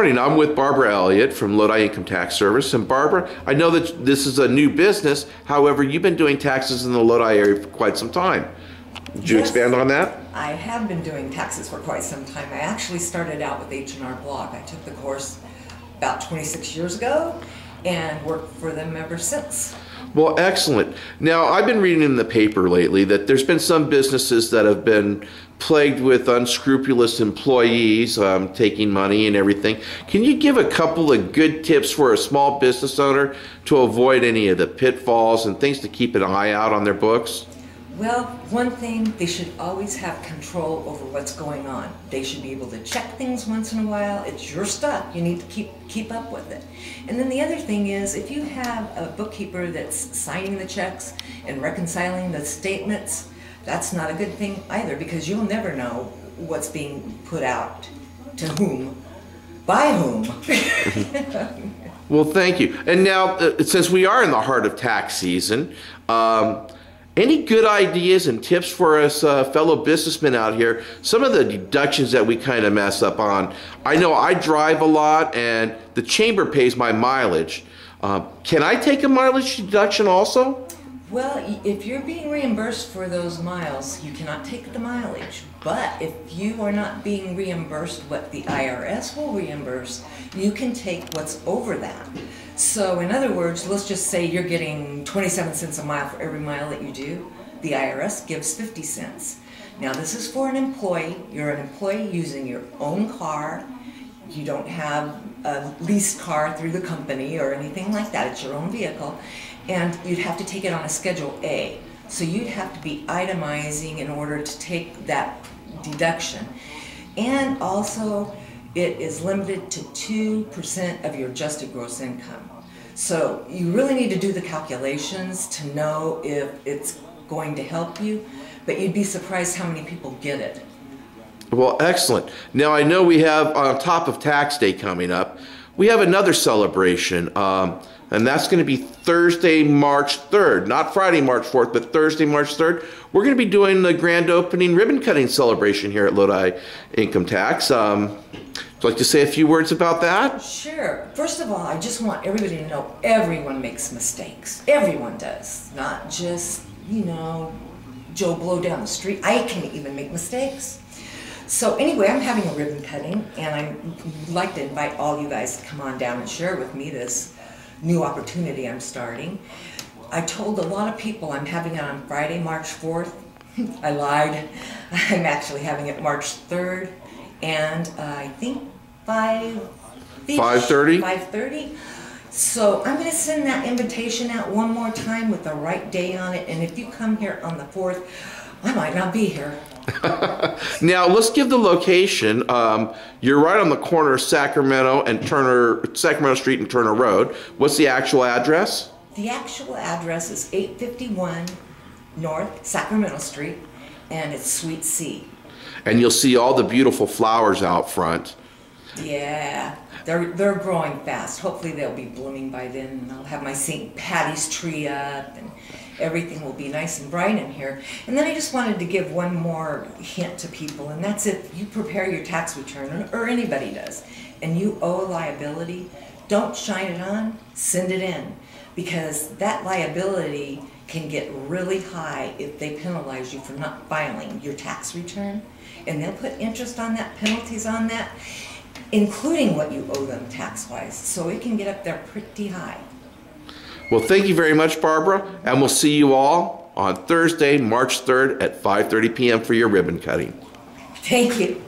Morning, I'm with Barbara Elliott from Lodi Income Tax Service. And Barbara, I know that this is a new business. However, you've been doing taxes in the Lodi area for quite some time. Would you expand on that? I have been doing taxes for quite some time. I actually started out with H&R Block. I took the course about 26 years ago and worked for them ever since. Well, excellent. Now, I've been reading in the paper lately that there's been some businesses that have been plagued with unscrupulous employees taking money and everything. Can you give a couple of good tips for a small business owner to avoid any of the pitfalls and things to keep an eye out on their books? Well, one thing, they should always have control over what's going on. They should be able to check things once in a while. It's your stuff. You need to keep up with it. And then the other thing is, if you have a bookkeeper that's signing the checks and reconciling the statements, that's not a good thing either, because you'll never know what's being put out to whom, by whom. Well, thank you. And now, since we are in the heart of tax season, any good ideas and tips for us fellow businessmen out here? Some of the deductions that we kind of mess up on. I know I drive a lot and the chamber pays my mileage. Can I take a mileage deduction also? Well, if you're being reimbursed for those miles, you cannot take the mileage. But if you are not being reimbursed what the IRS will reimburse, you can take what's over that. So in other words, let's just say you're getting 27 cents a mile for every mile that you do. The IRS gives 50 cents. Now this is for an employee. You're an employee using your own car. You don't have a leased car through the company or anything like that. It's your own vehicle. And you'd have to take it on a Schedule A. So you'd have to be itemizing in order to take that deduction. And also, it is limited to 2% of your adjusted gross income. So you really need to do the calculations to know if it's going to help you, but you'd be surprised how many people get it. Well, excellent. Now, I know we have, on top of Tax Day coming up, we have another celebration, and that's going to be Thursday, March 3rd. Not Friday, March 4th, but Thursday, March 3rd. We're going to be doing the grand opening ribbon cutting celebration here at Lodi Income Tax. Would you like to say a few words about that? Sure. First of all, I just want everybody to know everyone makes mistakes. Everyone does. Not just, you know, Joe Blow down the street. I can even make mistakes. So anyway, I'm having a ribbon cutting, and I'd like to invite all you guys to come on down and share with me this new opportunity I'm starting. I told a lot of people I'm having it on Friday, March 4th. I lied. I'm actually having it March 3rd, and I think 5:30. 5:30. So I'm going to send that invitation out one more time with the right day on it, and if you come here on the 4th, I might not be here. Now let's give the location. You're right on the corner of Sacramento Street and Turner Road. What's the actual address? The actual address is 851 North Sacramento Street, and it's Suite C. And you'll see all the beautiful flowers out front. Yeah, they're growing fast. Hopefully they'll be blooming by then, and I'll have my St. Patty's tree up, and everything will be nice and bright in here. And then I just wanted to give one more hint to people, and that's if you prepare your tax return, or anybody does, and you owe a liability, don't shine it on, send it in, because that liability can get really high if they penalize you for not filing your tax return, and they'll put interest on that, penalties on that, including what you owe them tax-wise, so it can get up there pretty high. Well, thank you very much, Barbara, and we'll see you all on Thursday, March 3rd at 5:30 p.m. for your ribbon cutting. Thank you.